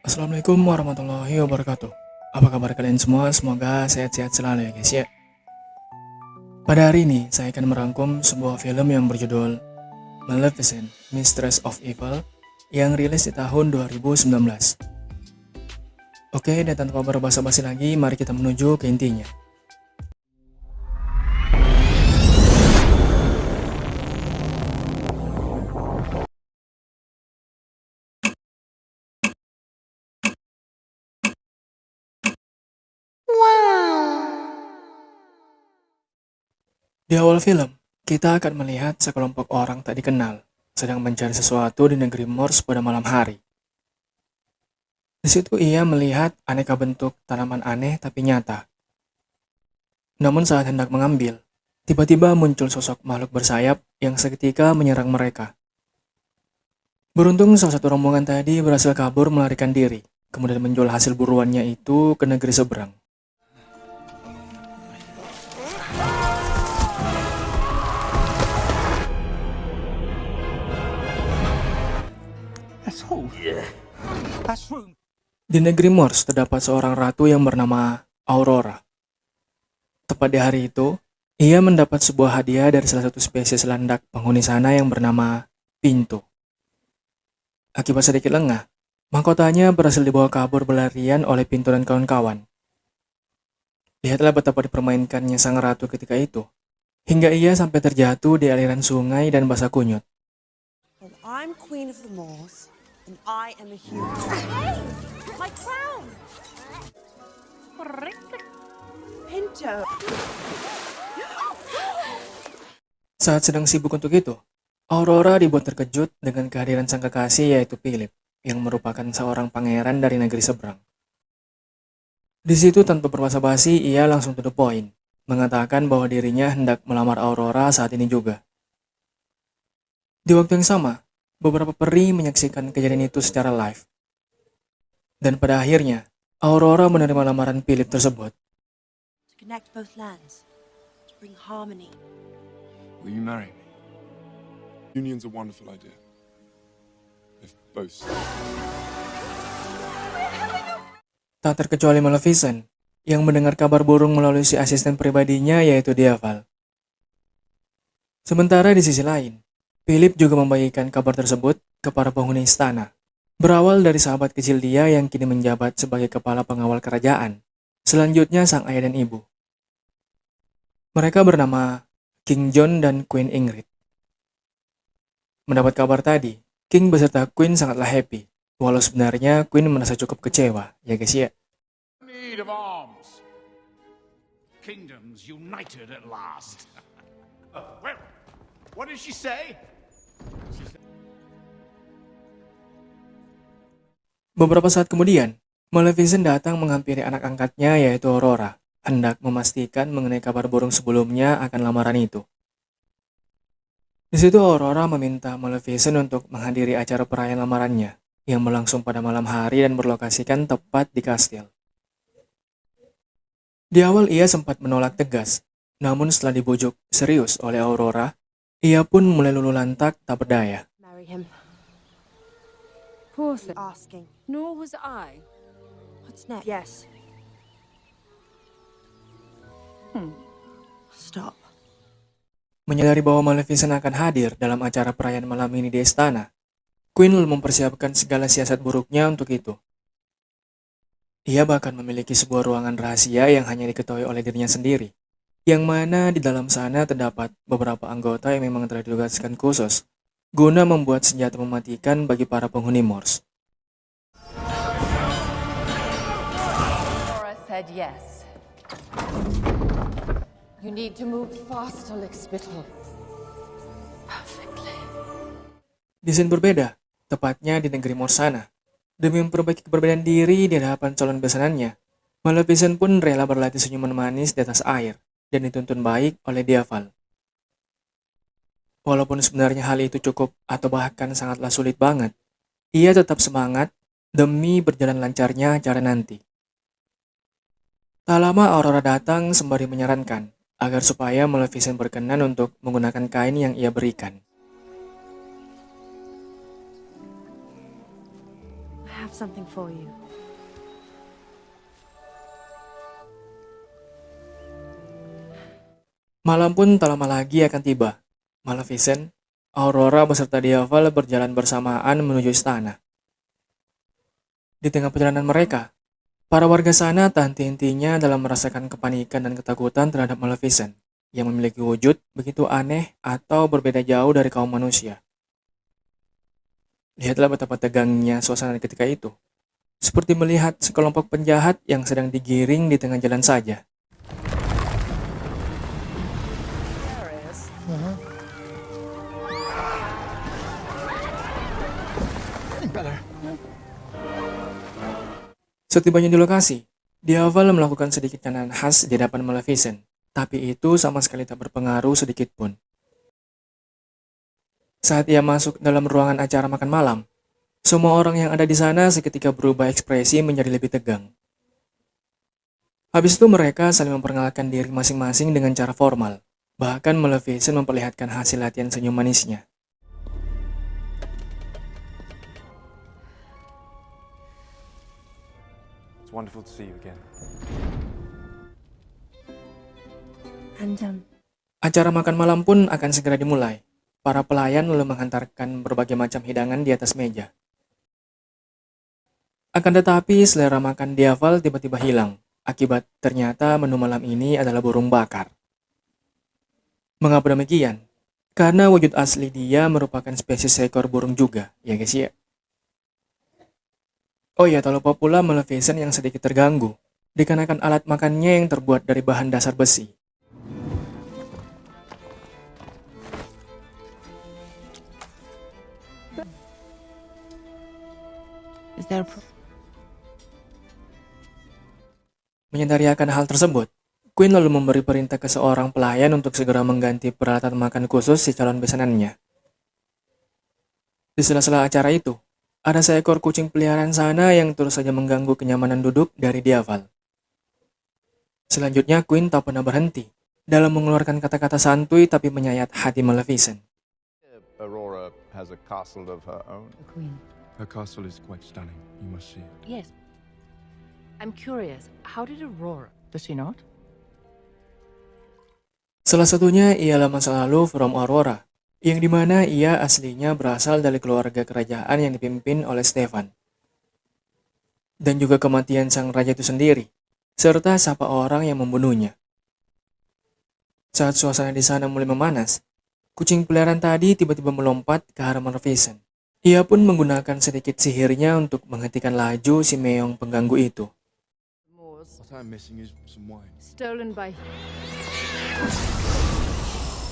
Assalamualaikum warahmatullahi wabarakatuh. Apa kabar kalian semua? Semoga sehat-sehat selalu ya guys ya. Pada hari ini saya akan merangkum sebuah film yang berjudul Maleficent, Mistress of Evil yang rilis di tahun 2019. Oke, dan tanpa berbasa-basi lagi, mari kita menuju ke intinya. Di awal film, kita akan melihat sekelompok orang tak dikenal sedang mencari sesuatu di negeri Morse pada malam hari. Di situ ia melihat aneka bentuk tanaman aneh tapi nyata. Namun saat hendak mengambil, tiba-tiba muncul sosok makhluk bersayap yang seketika menyerang mereka. Beruntung salah satu rombongan tadi berhasil kabur melarikan diri, kemudian menjual hasil buruannya itu ke negeri seberang. Di negeri Morse terdapat seorang ratu yang bernama Aurora. Tepat di hari itu, ia mendapat sebuah hadiah dari salah satu spesies landak penghuni sana yang bernama Pintu. Akibat sedikit lengah, mahkotanya berhasil dibawa kabur berlarian oleh Pintu dan kawan-kawan. Lihatlah betapa dipermainkannya sang ratu ketika itu, hingga ia sampai terjatuh di aliran sungai dan basah kunyut. Well, I'm queen of the Moors, and I am a hero. Hey! My crown! Pinto! Saat sedang sibuk untuk itu, Aurora dibuat terkejut dengan kehadiran sang kekasih yaitu Philip, yang merupakan seorang pangeran dari negeri seberang. Di situ tanpa berbasa-basi ia langsung to the point, mengatakan bahwa dirinya hendak melamar Aurora saat ini juga. Di waktu yang sama, beberapa peri menyaksikan kejadian itu secara live. Dan pada akhirnya, Aurora menerima lamaran Philip tersebut. To connect both lands, to bring harmony. Will you marry me? Union's a wonderful idea. If both. Tak terkecuali Maleficent, yang mendengar kabar burung melalui si asisten pribadinya yaitu Diaval. Sementara di sisi lain, Philip juga membagikan kabar tersebut ke para penghuni istana. Berawal dari sahabat kecil dia yang kini menjabat sebagai kepala pengawal kerajaan. Selanjutnya sang ayah dan ibu. Mereka bernama King John dan Queen Ingrid. Mendapat kabar tadi, King beserta Queen sangatlah happy. Walau sebenarnya Queen merasa cukup kecewa, ya guys ya. Need of arms. Kingdoms united at last. Well, what did she say? Beberapa saat kemudian, Maleficent datang menghampiri anak angkatnya yaitu Aurora, hendak memastikan mengenai kabar burung sebelumnya akan lamaran itu. Di situ Aurora meminta Maleficent untuk menghadiri acara perayaan lamarannya, yang berlangsung pada malam hari dan berlokasikan tepat di kastil. Di awal ia sempat menolak tegas, namun setelah dibujuk serius oleh Aurora, ia pun mulai luluh lantak tak berdaya. Marry him. Course, Asking. nor was I. What's next? Yes. Stop. Menyadari bahwa Maleficent akan hadir dalam acara perayaan malam ini di istana, Queen mempersiapkan segala siasat buruknya untuk itu. Ia bahkan memiliki sebuah ruangan rahasia yang hanya diketahui oleh dirinya sendiri, yang mana di dalam sana terdapat beberapa anggota yang memang telah ditugaskan khusus guna membuat senjata mematikan bagi para penghuni Morse. Laura said yes. You need to move fast, Alexbittle. Perfectly. Di scene berbeda, tepatnya di negeri Morse sana, demi memperbaiki keberbedaan diri di hadapan calon besanannya, Maleficent pun rela berlatih senyuman manis di atas air dan dituntun baik oleh Diaval. Walaupun sebenarnya hal itu cukup atau bahkan sangatlah sulit banget, ia tetap semangat demi berjalan lancarnya acara nanti. Tak lama Aurora datang sembari menyarankan agar supaya Maleficent berkenan untuk menggunakan kain yang ia berikan. I have have something for you. Malam pun tak lama lagi akan tiba. Maleficent, Aurora beserta Diaval berjalan bersamaan menuju istana. Di tengah perjalanan mereka, para warga sana tak henti-hentinya dalam merasakan kepanikan dan ketakutan terhadap Maleficent yang memiliki wujud begitu aneh atau berbeda jauh dari kaum manusia. Lihatlah betapa tegangnya suasana ketika itu. Seperti melihat sekelompok penjahat yang sedang digiring di tengah jalan saja. Setibanya di lokasi, Diaval melakukan sedikit candaan khas di hadapan Maleficent, tapi itu sama sekali tak berpengaruh sedikit pun. Saat ia masuk dalam ruangan acara makan malam, semua orang yang ada di sana seketika berubah ekspresi menjadi lebih tegang. Habis itu mereka saling memperkenalkan diri masing-masing dengan cara formal. Bahkan Maleficent memperlihatkan hasil latihan senyum manisnya. It's wonderful to see you again. And, Acara makan malam pun akan segera dimulai. Para pelayan lalu menghantarkan berbagai macam hidangan di atas meja. Akan tetapi selera makan Diaval tiba-tiba hilang. Akibat ternyata menu malam ini adalah burung bakar. Mengapa demikian? Karena wujud asli dia merupakan spesies seekor burung juga, ya guys ya. Oh ya, tak lupa pula Maleficent yang sedikit terganggu, dikarenakan alat makannya yang terbuat dari bahan dasar besi. is there a Menyadari akan hal tersebut, Queen lalu memberi perintah ke seorang pelayan untuk segera mengganti peralatan makan khusus si calon pesanannya. Di sela-sela acara itu, ada seekor kucing peliharaan sana yang terus saja mengganggu kenyamanan duduk dari Diaval. Selanjutnya, Queen tak pernah berhenti dalam mengeluarkan kata-kata santuy tapi menyayat hati Maleficent. Aurora has a castle of her own. The Queen. Her castle is quite stunning. You must see it. Yes. I'm curious, how did Aurora? Does she not? Salah satunya ialah masa lalu From Aurora, yang dimana ia aslinya berasal dari keluarga kerajaan yang dipimpin oleh Stefan. Dan juga kematian sang raja itu sendiri, serta siapa orang yang membunuhnya. Saat suasana di sana mulai memanas, kucing peliharaan tadi tiba-tiba melompat ke arah Maleficent. Ia pun menggunakan sedikit sihirnya untuk menghentikan laju si meong pengganggu itu. Moors. What I'm missing is some wine. Stolen by...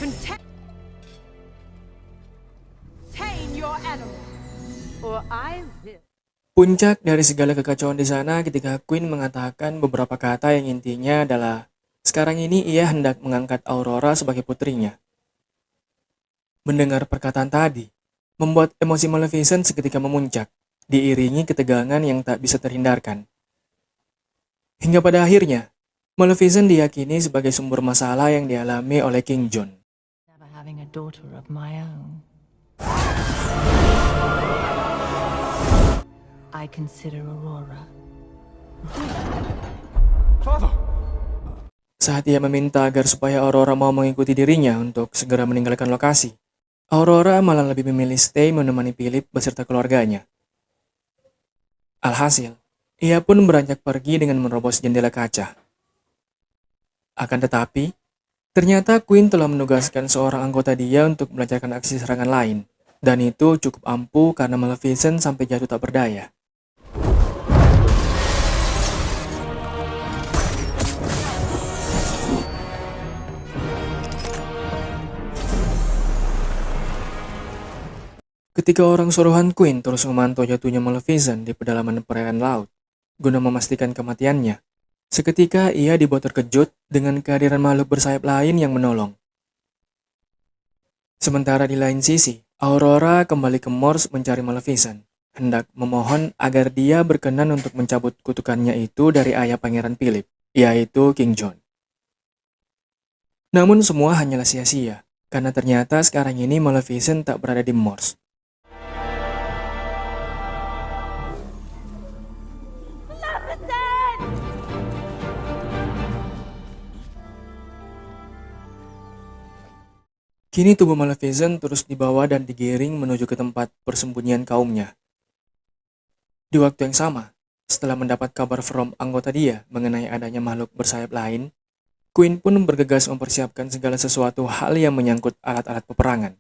contain your animal, Or I will... Puncak dari segala kekacauan di sana ketika Queen mengatakan beberapa kata yang intinya adalah sekarang ini ia hendak mengangkat Aurora sebagai putrinya. Mendengar perkataan tadi, membuat emosi Maleficent seketika memuncak, diiringi ketegangan yang tak bisa terhindarkan. Hingga pada akhirnya, Maleficent diyakini sebagai sumber masalah yang dialami oleh King John. Never having a daughter of my own. I consider Aurora. Father! Saat ia meminta agar supaya Aurora mau mengikuti dirinya untuk segera meninggalkan lokasi, Aurora malah lebih memilih stay menemani Philip beserta keluarganya. Alhasil, ia pun beranjak pergi dengan menerobos jendela kaca. Akan tetapi, ternyata Queen telah menugaskan seorang anggota dia untuk melancarkan aksi serangan lain, dan itu cukup ampuh karena Maleficent sampai jatuh tak berdaya. Ketika orang suruhan Queen terus memantau jatuhnya Maleficent di pedalaman perairan laut, guna memastikan kematiannya, seketika ia dibuat terkejut dengan kehadiran makhluk bersayap lain yang menolong. Sementara di lain sisi, Aurora kembali ke Moors mencari Maleficent, hendak memohon agar dia berkenan untuk mencabut kutukannya itu dari ayah Pangeran Philip, yaitu King John. Namun semua hanyalah sia-sia, karena ternyata sekarang ini Maleficent tak berada di Moors. Kini tubuh Maleficent terus dibawa dan digiring menuju ke tempat persembunyian kaumnya. Di waktu yang sama, setelah mendapat kabar from anggota dia mengenai adanya makhluk bersayap lain, Queen pun bergegas mempersiapkan segala sesuatu hal yang menyangkut alat-alat peperangan.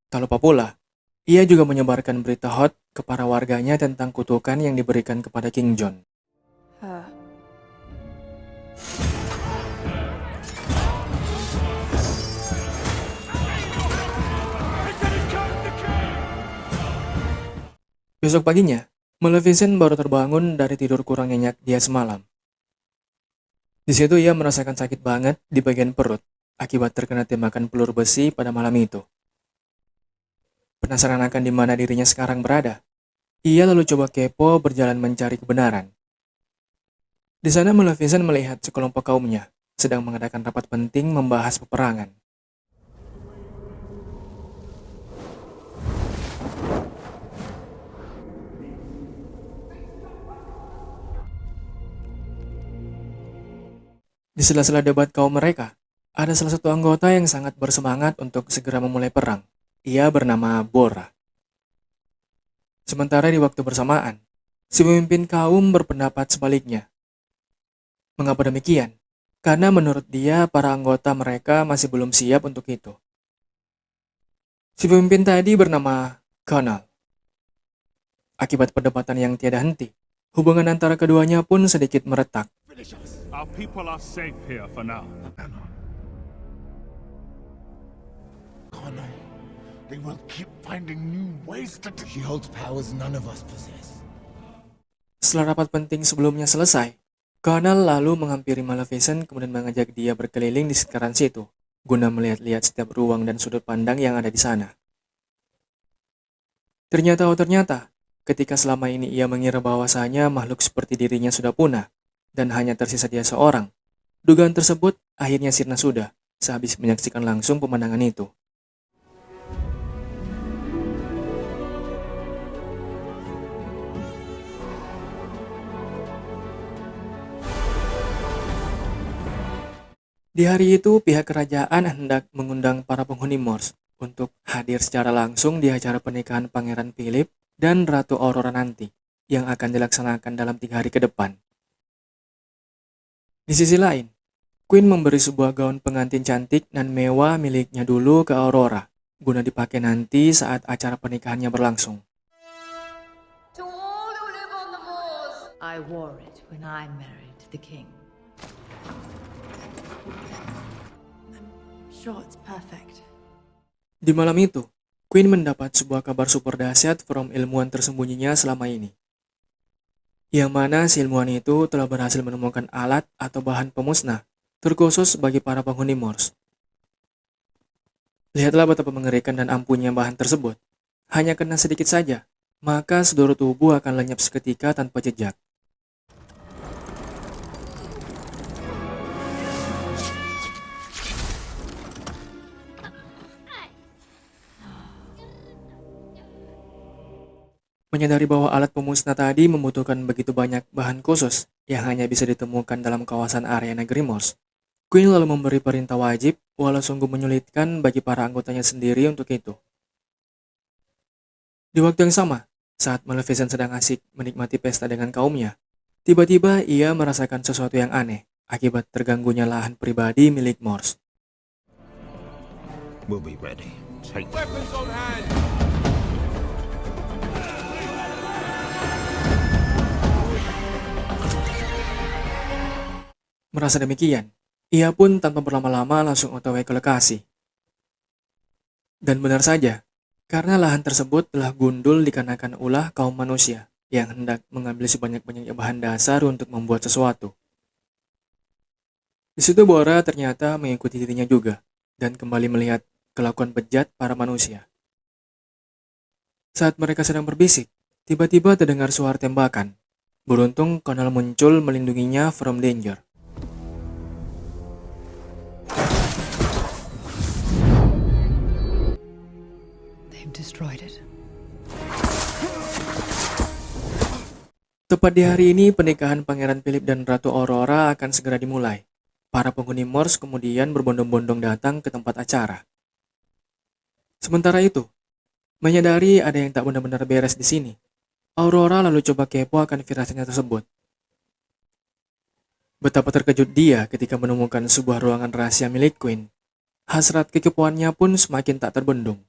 Tak lupa pula, ia juga menyebarkan berita hot ke para warganya tentang kutukan yang diberikan kepada King John. Her. Besok paginya, Maleficent baru terbangun dari tidur kurang nyenyak dia semalam. Di situ ia merasakan sakit banget di bagian perut akibat terkena tembakan peluru besi pada malam itu. Penasaran akan di mana dirinya sekarang berada, ia lalu coba kepo berjalan mencari kebenaran. Di sana Maleficent melihat sekelompok kaumnya sedang mengadakan rapat penting membahas peperangan. Di sela-sela debat kaum mereka, ada salah satu anggota yang sangat bersemangat untuk segera memulai perang. Ia bernama Borra. Sementara di waktu bersamaan, si pemimpin kaum berpendapat sebaliknya. Mengapa demikian? Karena menurut dia para anggota mereka masih belum siap untuk itu. Si pemimpin tadi bernama Connell. Akibat perdebatan yang tiada henti, hubungan antara keduanya pun sedikit meretak. Our people are safe here for now. Connor, they will keep finding new ways to... She holds powers none of us possess. Setelah rapat penting sebelumnya selesai, Connell lalu menghampiri Maleficent kemudian mengajak dia berkeliling di sekitaran situ, guna melihat-lihat setiap ruang dan sudut pandang yang ada di sana. Ternyata, ketika selama ini ia mengira bahwasanya makhluk seperti dirinya sudah punah, dan hanya tersisa dia seorang, dugaan tersebut akhirnya sirna sudah sehabis menyaksikan langsung pemandangan itu. Di hari itu, pihak kerajaan hendak mengundang para penghuni Morse untuk hadir secara langsung di acara pernikahan Pangeran Philip dan Ratu Aurora nanti, yang akan dilaksanakan dalam 3 hari ke depan. Di sisi lain, Queen memberi sebuah gaun pengantin cantik dan mewah miliknya dulu ke Aurora, guna dipakai nanti saat acara pernikahannya berlangsung. To all who live on the moors. I wore it when I married the king. I'm sure it's perfect. Di malam itu, Queen mendapat sebuah kabar super dahsyat from ilmuwan tersembunyinya selama ini. Yang mana si ilmuwan itu telah berhasil menemukan alat atau bahan pemusnah terkhusus bagi para penghuni Morse. Lihatlah betapa mengerikan dan ampuhnya bahan tersebut. Hanya kena sedikit saja, maka seluruh tubuh akan lenyap seketika tanpa jejak. Menyadari bahwa alat pemusnah tadi membutuhkan begitu banyak bahan khusus yang hanya bisa ditemukan dalam kawasan area negeri Morse, Queen lalu memberi perintah wajib walau sungguh menyulitkan bagi para anggotanya sendiri untuk itu. Di waktu yang sama, saat Maleficent sedang asik menikmati pesta dengan kaumnya, tiba-tiba ia merasakan sesuatu yang aneh akibat terganggunya lahan pribadi milik Morse. We'll be ready. Take Weapons on hand! Merasa demikian, ia pun tanpa berlama-lama langsung OTW ke lokasi. Dan benar saja, karena lahan tersebut telah gundul dikarenakan ulah kaum manusia yang hendak mengambil sebanyak-banyaknya bahan dasar untuk membuat sesuatu. Di situ Borra ternyata mengikuti dirinya juga dan kembali melihat kelakuan bejat para manusia. Saat mereka sedang berbisik, tiba-tiba terdengar suara tembakan. Beruntung Connell muncul melindunginya from danger. Destroyed it. Tepat di hari ini, pernikahan Pangeran Philip dan Ratu Aurora akan segera dimulai. Para penghuni Morse kemudian berbondong-bondong datang ke tempat acara. Sementara itu, menyadari ada yang tak benar-benar beres di sini, Aurora lalu coba kepo akan firasatnya tersebut. Betapa terkejut dia ketika menemukan sebuah ruangan rahasia milik Queen. Hasrat kekepoannya pun semakin tak terbendung.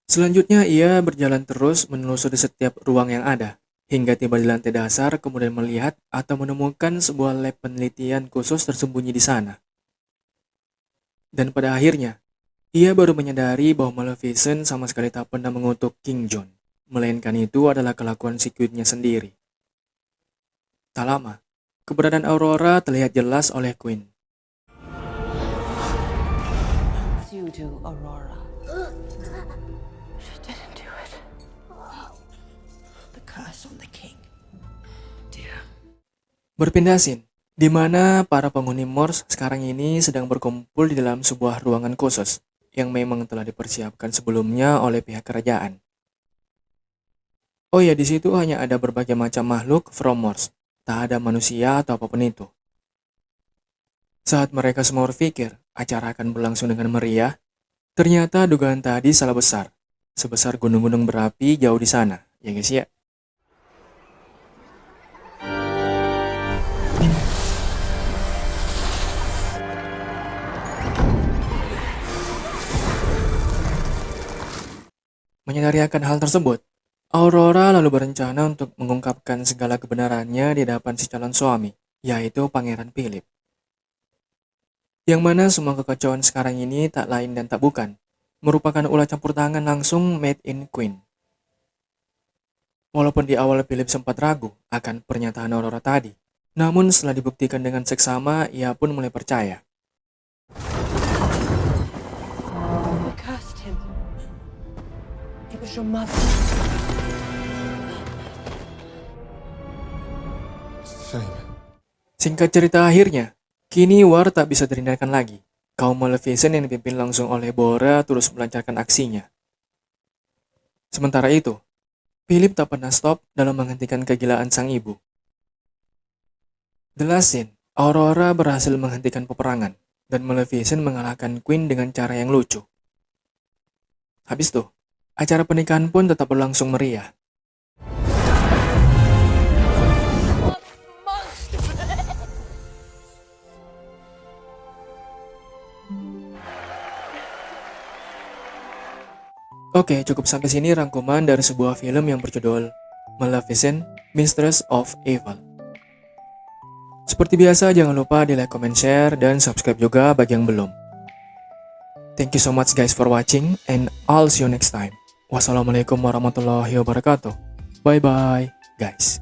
Selanjutnya ia berjalan terus menelusuri setiap ruang yang ada, hingga tiba di lantai dasar kemudian melihat atau menemukan sebuah lab penelitian khusus tersembunyi di sana. Dan pada akhirnya, ia baru menyadari bahwa Maleficent sama sekali tak pernah mengutuk King John, melainkan itu adalah kelakuan si Queen-nya sendiri. Tak lama, keberadaan Aurora terlihat jelas oleh Queen. It's you do, Aurora. She didn't do it. The curse on the king. Dear. Berpindah scene, di mana para penghuni Morse sekarang ini sedang berkumpul di dalam sebuah ruangan khusus yang memang telah dipersiapkan sebelumnya oleh pihak kerajaan. Oh ya, di situ hanya ada berbagai macam makhluk from Morse, tak ada manusia atau apapun itu. Saat mereka semua berpikir acara akan berlangsung dengan meriah, ternyata dugaan tadi salah besar, sebesar gunung-gunung berapi jauh di sana, ya guys ya. Menyadari akan hal tersebut, Aurora lalu berencana untuk mengungkapkan segala kebenarannya di hadapan si calon suami, yaitu Pangeran Philip. Yang mana semua kekacauan sekarang ini tak lain dan tak bukan, merupakan ulah campur tangan langsung made in Queen. Walaupun di awal Philip sempat ragu akan pernyataan Aurora tadi, namun setelah dibuktikan dengan seksama, ia pun mulai percaya. You cursed him. It was your mother. Shame. Singkat cerita akhirnya, kini war tak bisa terhindarkan lagi. Kaum Maleficent yang dipimpin langsung oleh Bora terus melancarkan aksinya. Sementara itu, Philip tak pernah stop dalam menghentikan kegilaan sang ibu. The last scene, Aurora berhasil menghentikan peperangan, dan Maleficent mengalahkan Queen dengan cara yang lucu. Habis itu, acara pernikahan pun tetap berlangsung meriah. Oke, cukup sampai sini rangkuman dari sebuah film yang berjudul Maleficent, Mistress of Evil. Seperti biasa, jangan lupa di like, comment, share, dan subscribe juga bagi yang belum. Thank you so much guys for watching, and I'll see you next time. Wassalamualaikum warahmatullahi wabarakatuh. Bye-bye, guys.